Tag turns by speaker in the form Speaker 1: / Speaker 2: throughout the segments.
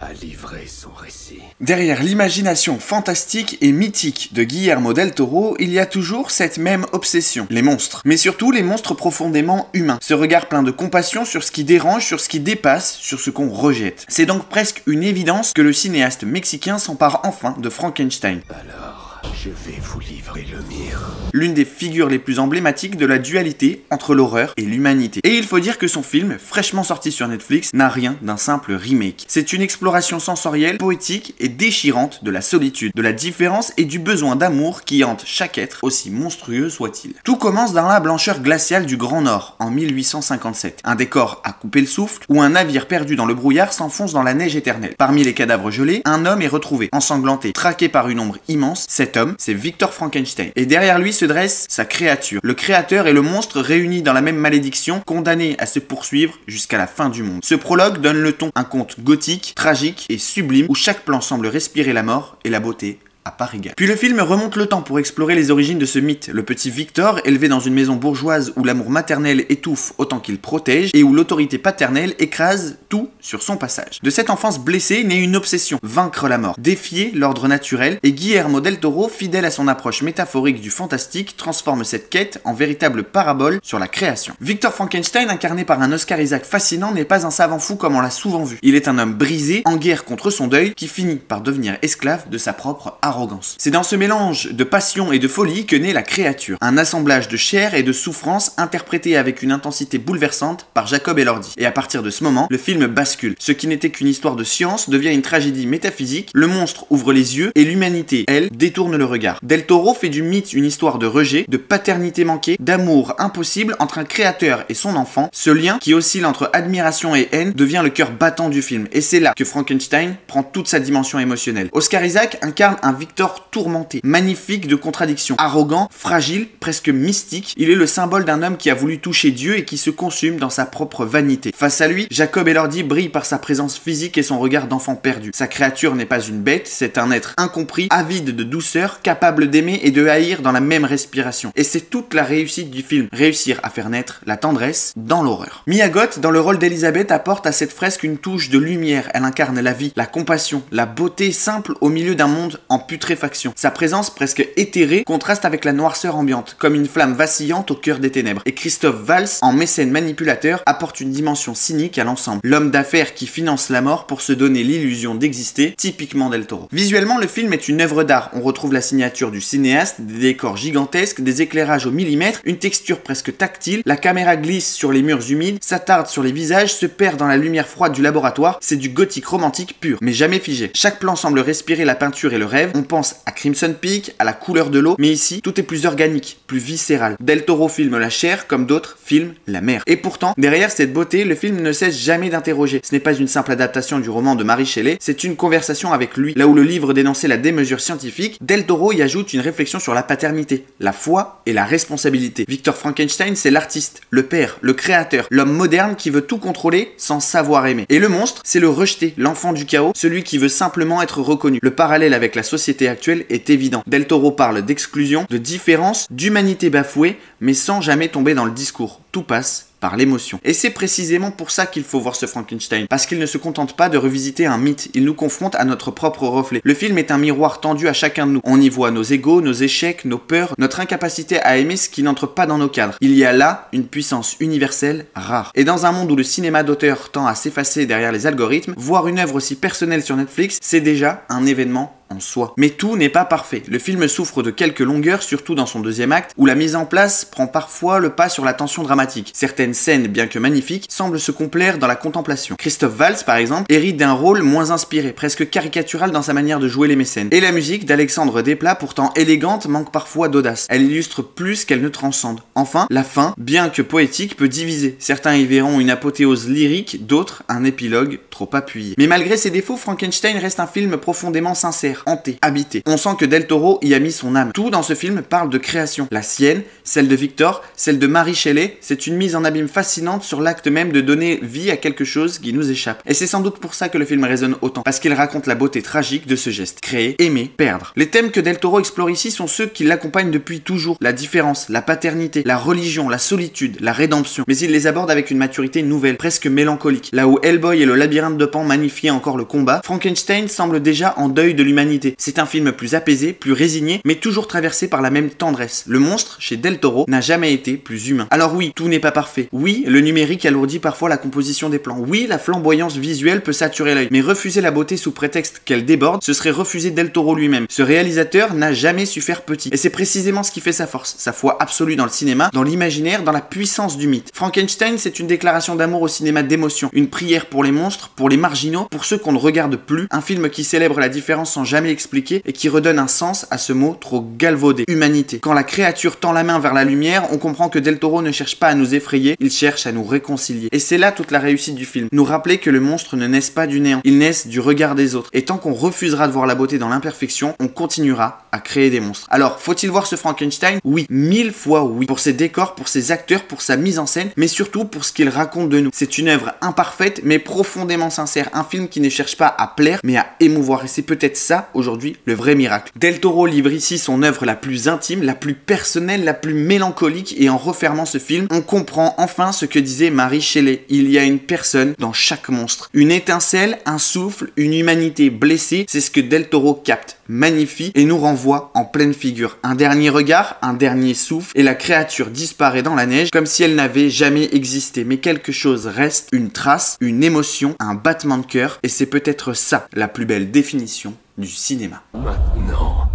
Speaker 1: à livrer son récit.
Speaker 2: Derrière l'imagination fantastique et mythique de Guillermo del Toro, il y a toujours cette même obsession, les monstres. Mais surtout les monstres profondément humains. Ce regard plein de compassion sur ce qui dérange, sur ce qui dépasse, sur ce qu'on rejette. C'est donc presque une évidence que le cinéaste mexicain s'empare enfin de Frankenstein.
Speaker 1: Alors, je vais vous livrer le mien.
Speaker 2: L'une des figures les plus emblématiques de la dualité entre l'horreur et l'humanité. Et il faut dire que son film, fraîchement sorti sur Netflix, n'a rien d'un simple remake. C'est une exploration sensorielle, poétique et déchirante de la solitude, de la différence et du besoin d'amour qui hante chaque être, aussi monstrueux soit-il. Tout commence dans la blancheur glaciale du Grand Nord, en 1857. Un décor à couper le souffle, où un navire perdu dans le brouillard s'enfonce dans la neige éternelle. Parmi les cadavres gelés, un homme est retrouvé, ensanglanté, traqué par une ombre immense. Cet homme, c'est Victor Frankenstein. Et derrière lui se dresse sa créature. Le créateur et le monstre réunis dans la même malédiction, condamnés à se poursuivre jusqu'à la fin du monde. Ce prologue donne le ton, un conte gothique, tragique et sublime, où chaque plan semble respirer la mort et la beauté à part égale. Puis le film remonte le temps pour explorer les origines de ce mythe. Le petit Victor, élevé dans une maison bourgeoise où l'amour maternel étouffe autant qu'il protège et où l'autorité paternelle écrase tout sur son passage. De cette enfance blessée naît une obsession, vaincre la mort, défier l'ordre naturel, et Guillermo del Toro, fidèle à son approche métaphorique du fantastique, transforme cette quête en véritable parabole sur la création. Victor Frankenstein, incarné par un Oscar Isaac fascinant, n'est pas un savant fou comme on l'a souvent vu. Il est un homme brisé, en guerre contre son deuil, qui finit par devenir esclave de sa propre arrogance. C'est dans ce mélange de passion et de folie que naît la créature, un assemblage de chair et de souffrance interprété avec une intensité bouleversante par Jacob Elordi. Et à partir de ce moment, le film bascule. Ce qui n'était qu'une histoire de science devient une tragédie métaphysique, le monstre ouvre les yeux et l'humanité, elle, détourne le regard. Del Toro fait du mythe une histoire de rejet, de paternité manquée, d'amour impossible entre un créateur et son enfant. Ce lien qui oscille entre admiration et haine devient le cœur battant du film. Et c'est là que Frankenstein prend toute sa dimension émotionnelle. Oscar Isaac incarne un Victor tourmenté, magnifique de contradictions, arrogant, fragile, presque mystique. Il est le symbole d'un homme qui a voulu toucher Dieu et qui se consume dans sa propre vanité. Face à lui, Jacob Elordi brille par sa présence physique et son regard d'enfant perdu. Sa créature n'est pas une bête, c'est un être incompris, avide de douceur, capable d'aimer et de haïr dans la même respiration. Et c'est toute la réussite du film, réussir à faire naître la tendresse dans l'horreur. Mia Goth, dans le rôle d'Elisabeth, apporte à cette fresque une touche de lumière. Elle incarne la vie, la compassion, la beauté simple au milieu d'un monde en putréfaction. Sa présence presque éthérée contraste avec la noirceur ambiante, comme une flamme vacillante au cœur des ténèbres. Et Christophe Valls, en mécène manipulateur, apporte une dimension cynique à l'ensemble. L'homme d'affaires qui finance la mort pour se donner l'illusion d'exister, typiquement Del Toro. Visuellement, le film est une œuvre d'art. On retrouve la signature du cinéaste, des décors gigantesques, des éclairages au millimètre, une texture presque tactile, la caméra glisse sur les murs humides, s'attarde sur les visages, se perd dans la lumière froide du laboratoire. C'est du gothique romantique pur, mais jamais figé. Chaque plan semble respirer la peinture et le rêve. On pense à Crimson Peak, à la couleur de l'eau, mais ici, tout est plus organique, plus viscéral. Del Toro filme la chair, comme d'autres filment la mer. Et pourtant, derrière cette beauté, le film ne cesse jamais d'interroger. Ce n'est pas une simple adaptation du roman de Mary Shelley, c'est une conversation avec lui. Là où le livre dénonçait la démesure scientifique, Del Toro y ajoute une réflexion sur la paternité, la foi et la responsabilité. Victor Frankenstein, c'est l'artiste, le père, le créateur, l'homme moderne qui veut tout contrôler sans savoir aimer. Et le monstre, c'est le rejeté, l'enfant du chaos, celui qui veut simplement être reconnu. Le parallèle avec la société actuelle est évident. Del Toro parle d'exclusion, de différence, d'humanité bafouée, mais sans jamais tomber dans le discours. Tout passe par l'émotion. Et c'est précisément pour ça qu'il faut voir ce Frankenstein, parce qu'il ne se contente pas de revisiter un mythe, il nous confronte à notre propre reflet. Le film est un miroir tendu à chacun de nous. On y voit nos égos, nos échecs, nos peurs, notre incapacité à aimer ce qui n'entre pas dans nos cadres. Il y a là une puissance universelle rare. Et dans un monde où le cinéma d'auteur tend à s'effacer derrière les algorithmes, voir une œuvre aussi personnelle sur Netflix, c'est déjà un événement en soi. Mais tout n'est pas parfait. Le film souffre de quelques longueurs, surtout dans son deuxième acte, où la mise en place prend parfois le pas sur la tension dramatique. Certaines scènes, bien que magnifiques, semblent se complaire dans la contemplation. Christophe Valls, par exemple, hérite d'un rôle moins inspiré, presque caricatural dans sa manière de jouer les mécènes. Et la musique d'Alexandre Desplat, pourtant élégante, manque parfois d'audace. Elle illustre plus qu'elle ne transcende. Enfin, la fin, bien que poétique, peut diviser. Certains y verront une apothéose lyrique, d'autres un épilogue trop appuyé. Mais malgré ses défauts, Frankenstein reste un film profondément sincère. terre, hantée, habitée. On sent que Del Toro y a mis son âme. Tout dans ce film parle de création. La sienne, celle de Victor, celle de Mary Shelley, c'est une mise en abîme fascinante sur l'acte même de donner vie à quelque chose qui nous échappe. Et c'est sans doute pour ça que le film résonne autant, parce qu'il raconte la beauté tragique de ce geste. Créer, aimer, perdre. Les thèmes que Del Toro explore ici sont ceux qui l'accompagnent depuis toujours. La différence, la paternité, la religion, la solitude, la rédemption. Mais il les aborde avec une maturité nouvelle, presque mélancolique. Là où Hellboy et le labyrinthe de Pan magnifiaient encore le combat, Frankenstein semble déjà en deuil de l'humanité. C'est un film plus apaisé, plus résigné, mais toujours traversé par la même tendresse. Le monstre, chez Del Toro, n'a jamais été plus humain. Alors oui, tout n'est pas parfait. Oui, le numérique alourdit parfois la composition des plans. Oui, la flamboyance visuelle peut saturer l'œil. Mais refuser la beauté sous prétexte qu'elle déborde, ce serait refuser Del Toro lui-même. Ce réalisateur n'a jamais su faire petit. Et c'est précisément ce qui fait sa force. Sa foi absolue dans le cinéma, dans l'imaginaire, dans la puissance du mythe. Frankenstein, c'est une déclaration d'amour au cinéma d'émotion. Une prière pour les monstres, pour les marginaux, pour ceux qu'on ne regarde plus. Un film qui célèbre la différence sans jamais expliquer et qui redonne un sens à ce mot trop galvaudé. Humanité. Quand la créature tend la main vers la lumière, on comprend que Del Toro ne cherche pas à nous effrayer, il cherche à nous réconcilier. Et c'est là toute la réussite du film. Nous rappeler que le monstre ne naisse pas du néant, il naisse du regard des autres. Et tant qu'on refusera de voir la beauté dans l'imperfection, on continuera à créer des monstres. Alors, faut-il voir ce Frankenstein? Oui, 1000 fois oui. Pour ses décors, pour ses acteurs, pour sa mise en scène, mais surtout pour ce qu'il raconte de nous. C'est une œuvre imparfaite, mais profondément sincère. Un film qui ne cherche pas à plaire, mais à émouvoir. Et c'est peut-être ça, aujourd'hui, le vrai miracle. Del Toro livre ici son œuvre la plus intime, la plus personnelle, la plus mélancolique, et en refermant ce film, on comprend enfin ce que disait Mary Shelley. Il y a une personne dans chaque monstre. Une étincelle, un souffle, une humanité blessée, c'est ce que Del Toro capte, magnifie et nous renvoie en pleine figure. Un dernier regard, un dernier souffle, et la créature disparaît dans la neige comme si elle n'avait jamais existé. Mais quelque chose reste, une trace, une émotion, un battement de cœur, et c'est peut-être ça la plus belle définition du cinéma.
Speaker 1: Maintenant,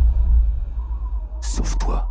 Speaker 1: sauve-toi.